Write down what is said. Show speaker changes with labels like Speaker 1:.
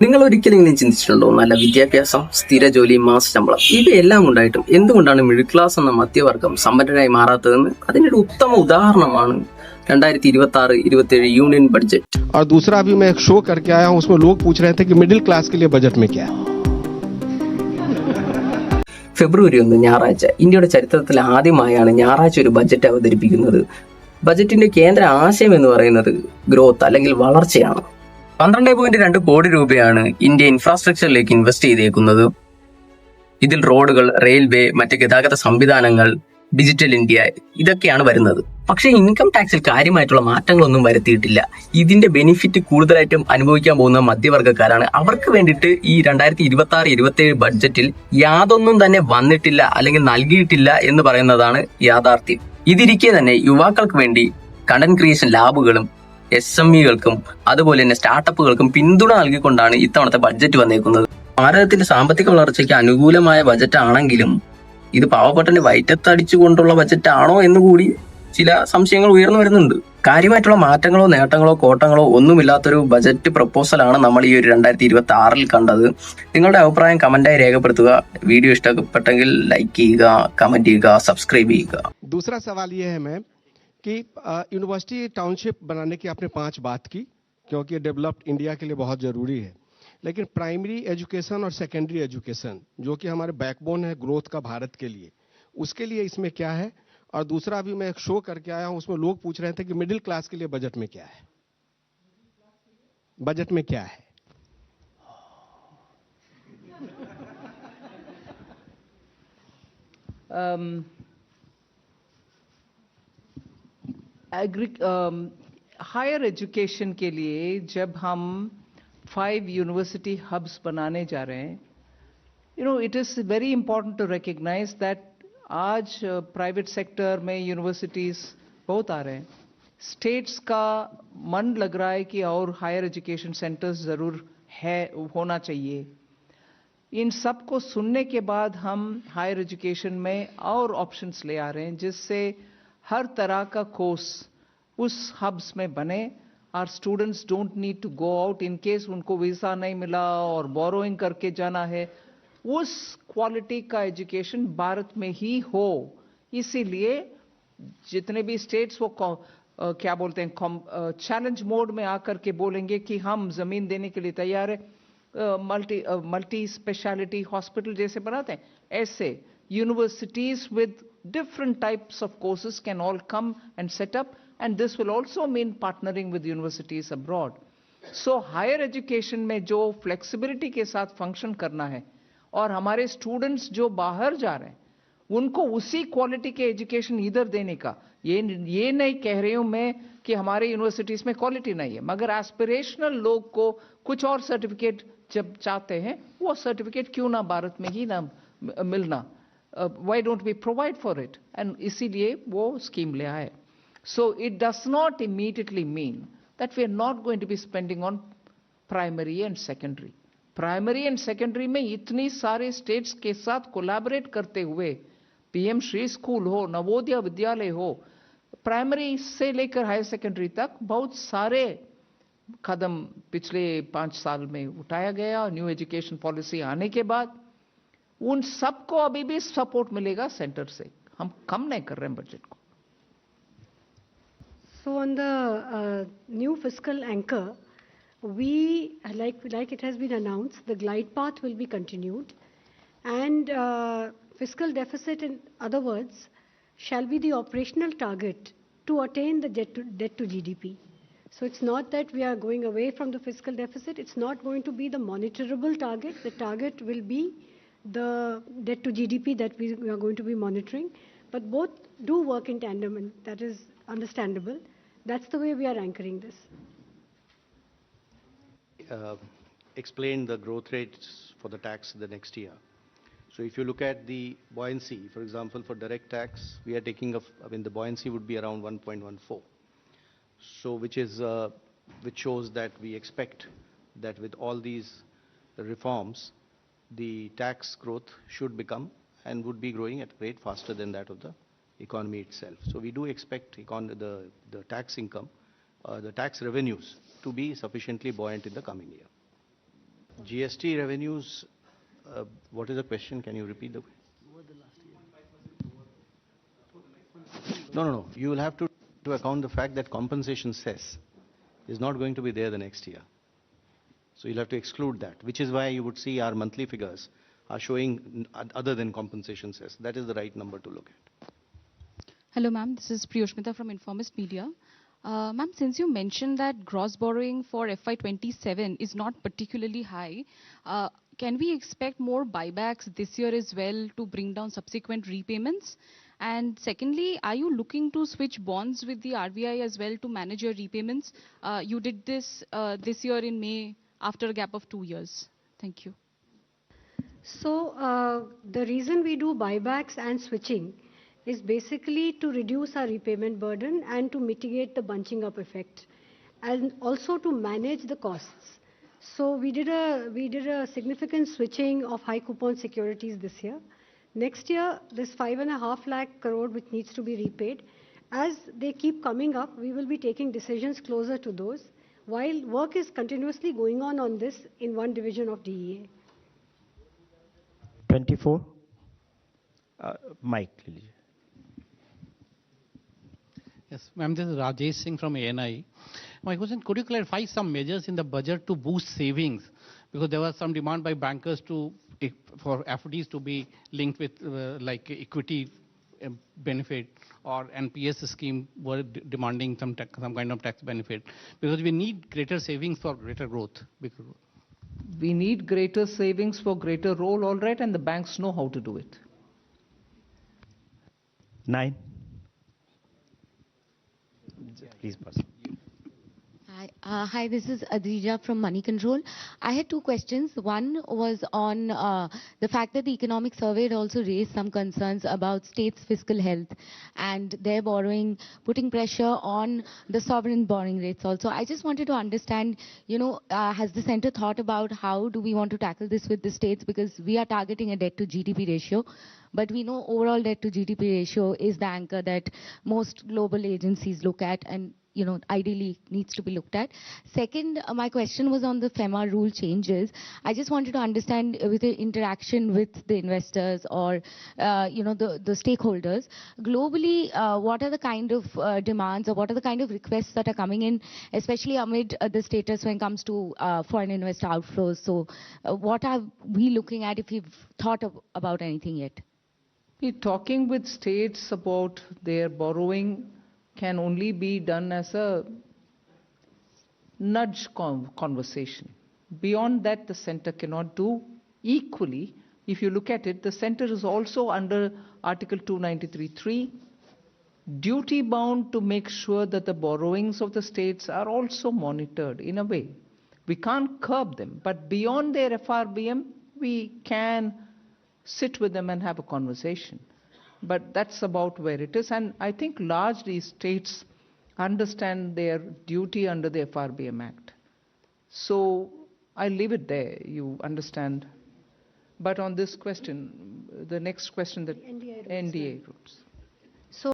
Speaker 1: നിങ്ങൾ ഒരിക്കലെങ്കിലും ചിന്തിച്ചിട്ടുണ്ടോ, നല്ല വിദ്യാഭ്യാസം, സ്ഥിര ജോലി, മാസ ശമ്പളം ഇവയെല്ലാം ഉണ്ടായിട്ടും എന്തുകൊണ്ടാണ് മിഡിൽ ക്ലാസ് എന്ന മധ്യവർഗം സമ്പന്നരായി മാറാത്തതെന്ന് അതിനൊരു ഉത്തമ ഉദാഹരണമാണ് 2026-27 യൂണിയൻ ബഡ്ജറ്റ്.
Speaker 2: और दूसरा अभी मैं एक शो करके आया हूं, उसमें लोग पूछ रहे थे कि मिडिल क्लास के लिए बजट में क्या है.
Speaker 1: ഫെബ്രുവരി 1 ഞായറാഴ്ച ഇന്ത്യയുടെ ചരിത്രത്തിൽ ആദ്യമായാണ് ഞായറാഴ്ച ഒരു ബജറ്റ് അവതരിപ്പിക്കുന്നത്. ബജറ്റിന്റെ കേന്ദ്ര ആശയം എന്ന് പറയുന്നത് ഗ്രോത്ത് അല്ലെങ്കിൽ വളർച്ചയാണ്. 12.2 കോടി രൂപയാണ് ഇന്ത്യ ഇൻഫ്രാസ്ട്രക്ചറിലേക്ക് ഇൻവെസ്റ്റ് ചെയ്തേക്കുന്നത്. ഇതിൽ റോഡുകൾ, റെയിൽവേ, മറ്റ് ഗതാഗത സംവിധാനങ്ങൾ, ഡിജിറ്റൽ ഇന്ത്യ ഇതൊക്കെയാണ് വരുന്നത്. പക്ഷേ ഇൻകം ടാക്സിൽ കാര്യമായിട്ടുള്ള മാറ്റങ്ങളൊന്നും വരുത്തിയിട്ടില്ല. ഇതിന്റെ ബെനിഫിറ്റ് കൂടുതലായിട്ടും അനുഭവിക്കാൻ പോകുന്ന മധ്യവർഗ്ഗക്കാരാണ്. അവർക്ക് വേണ്ടിയിട്ട് ഈ 2026-27 ബഡ്ജറ്റിൽ യാതൊന്നും തന്നെ വന്നിട്ടില്ല അല്ലെങ്കിൽ നൽകിയിട്ടില്ല എന്ന് പറയുന്നതാണ് യാഥാർത്ഥ്യം. ഇതിരിക്കെ തന്നെ യുവാക്കൾക്ക് വേണ്ടി കണ്ടന്റ് ക്രിയേഷൻ ലാബുകളും SMEകൾക്കും അതുപോലെ തന്നെ സ്റ്റാർട്ടപ്പുകൾക്കും പിന്തുണ നൽകിക്കൊണ്ടാണ് ഇത്തവണത്തെ ബഡ്ജറ്റ് വന്നേക്കുന്നത്. ഭാരതത്തിന്റെ സാമ്പത്തിക വളർച്ചയ്ക്ക് അനുകൂലമായ ബജറ്റ് ആണെങ്കിലും ഇത് പാവപ്പെട്ടന്റെ വയറ്റത്തടിച്ചുകൊണ്ടുള്ള ബജറ്റ് ആണോ എന്നുകൂടി ചില സംശയങ്ങൾ ഉയർന്നു വരുന്നുണ്ട്. കാര്യമായിട്ടുള്ള മാറ്റങ്ങളോ നേട്ടങ്ങളോ കോട്ടങ്ങളോ ഒന്നുമില്ലാത്തൊരു ബജറ്റ് പ്രപ്പോസലാണ് നമ്മൾ ഈ ഒരു 2026 കണ്ടത്. നിങ്ങളുടെ അഭിപ്രായം കമന്റായി രേഖപ്പെടുത്തുക. വീഡിയോ ഇഷ്ടപ്പെട്ടെങ്കിൽ ലൈക്ക് ചെയ്യുക, കമന്റ് ചെയ്യുക, സബ്സ്ക്രൈബ് ചെയ്യുക.
Speaker 2: दूसरा सवाल ये है मैम कि यूनिवर्सिटी टाउनशिप बनाने की आपने 5 बात की, क्योंकि डेवलप्ड इंडिया के लिए बहुत ज़रूरी है. लेकिन प्राइमरी एजुकेशन और सेकेंडरी एजुकेशन जो कि हमारे बैकबोन है ग्रोथ का भारत के लिए, उसके लिए इसमें क्या है. और दूसरा अभी मैं एक शो करके आया हूं, उसमें लोग पूछ रहे थे कि मिडिल क्लास के लिए बजट में क्या है. बजट में क्या है?
Speaker 3: हायर एजुकेशन के लिए जब हम 5 यूनिवर्सिटी हब्स बनाने जा रहे हैं, it is very important to recognise that आज प्राइवेट सेक्टर में यूनिवर्सिटीज़ बहुत आ रहे हैं. स्टेट्स का मन लग रहा है कि और हायर एजुकेशन सेंटर्स ज़रूर होना चाहिए. इन सब को सुनने के बाद हम हायर एजुकेशन में और ऑप्शंस ले आ रहे हैं, जिससे हर तरह का कोर्स उस हब्स में बने और students don't need to go out in case उनको वीज़ा नहीं मिला और बोरोइंग करके जाना है. उस क्वालिटी का एजुकेशन भारत में ही हो. इसीलिए जितने भी स्टेट्स वो क्या बोलते हैं चैलेंज मोड में आकर के बोलेंगे कि हम ज़मीन देने के लिए तैयार है. मल्टी स्पेशलिटी हॉस्पिटल जैसे बनाते हैं, ऐसे universities with different types of courses can all come and set up, and this will also mean partnering with universities abroad. So higher education में जो flexibility के साथ function करना है और हमारे students जो बाहर जा रहे हैं उनको उसी क्वालिटी के एजुकेशन इधर देने का, ये नहीं कह रही हूं मैं कि हमारे यूनिवर्सिटीज में क्वालिटी नहीं है, मगर एस्पिरेशनल लोग को कुछ और सर्टिफिकेट जब चाहते हैं वो सर्टिफिकेट क्यों ना भारत में ही ना मिलना. Why don't we provide for it? And इसीलिए वो स्कीम ले आए. So it does not immediately mean that we are not going to be spending on primary and secondary. Primary and secondary में इतनी सारे स्टेट्स के साथ कोलैबोरेट करते हुए PM श्री स्कूल हो, नवोदय विद्यालय हो, प्राइमरी से लेकर हायर सेकेंडरी तक बहुत सारे कदम पिछले 5 साल में उठाया गया. न्यू एजुकेशन पॉलिसी आने के बाद उन सबको अभी भी सपोर्ट मिलेगा सेंटर से. हम कम नहीं कर रहे हैं बजट को.
Speaker 4: So on the new fiscal anchor, we like it has been announced, the glide path will be continued, and fiscal deficit, in other words, shall be the operational target to attain the debt to GDP. So it's not that we are going away from the fiscal deficit. It's not going to be the monitorable target. The target will be the debt to GDP that we are going to be monitoring. But both do work in tandem, and that is understandable. That's the way we are anchoring this.
Speaker 5: Explain the growth rates for the tax the next year. So if you look at the buoyancy, for example, for direct tax, we are taking the buoyancy would be around 1.14. So which shows that we expect that with all these reforms, the tax growth should become and would be growing at a rate faster than that of the economy itself. So we do expect the tax income, the tax revenues to be sufficiently buoyant in the coming year. GST revenues, what is the question? Can you repeat the question? No. You will have to account the fact that compensation cess is not going to be there the next year. So you'll have to exclude that, which is why you would see our monthly figures are showing other than compensation cess. That is the right number to look at.
Speaker 6: Hello, ma'am. This is Priyoshmita from Informist Media. Ma'am, since you mentioned that gross borrowing for FY27 is not particularly high, can we expect more buybacks this year as well to bring down subsequent repayments? And secondly, are you looking to switch bonds with the RBI as well to manage your repayments? You did this this year in May after a gap of 2 years. Thank you.
Speaker 4: So the reason we do buybacks and switching is basically to reduce our repayment burden and to mitigate the bunching up effect, and also to manage the costs. So we did a significant switching of high coupon securities this year. Next year, this 5.5 lakh crore which needs to be repaid, as they keep coming up, we will be taking decisions closer to those, while work is continuously going on this in one division of DEA.
Speaker 7: 24. Mike, please.
Speaker 8: Yes, ma'am, this is Rajesh Singh from ANI. My question, could you clarify some measures in the budget to boost savings? Because there was some demand by bankers for FDs to be linked with like equity benefit, or NPS scheme were demanding some kind of tax benefit. Because we need greater savings for greater growth.
Speaker 3: We need greater savings for greater role, all right, and the banks know how to do it.
Speaker 7: 9. Please pass.
Speaker 9: Hi, this is Adrija from Money Control. I had 2 questions. One was on the fact that the economic survey had also raised some concerns about states' fiscal health and their borrowing, putting pressure on the sovereign borrowing rates also. I just wanted to understand, has the center thought about how do we want to tackle this with the states, because we are targeting a debt to GDP ratio. But we know overall debt to GDP ratio is the anchor that most global agencies look at and ideally needs to be looked at. Second, my question was on the FEMA rule changes. I just wanted to understand with the interaction with the investors or the stakeholders globally, what are the kind of demands or what are the kind of requests that are coming in, especially amid the status when it comes to foreign investor outflows. So what are we looking at, if we've thought about anything yet?
Speaker 3: We're talking with states about their borrowing can only be done as a nudge conversation. Beyond that, the center cannot do. Equally, if you look at it, the center is also under Article 293(3), duty bound to make sure that the borrowings of the states are also monitored in a way. We can't curb them, but beyond their FRBM, we can sit with them and have a conversation. But that's about where it is. And I think largely states understand their duty under the FRBM Act. So I leave it there, you understand. But on this question, the next question, that NDA routes.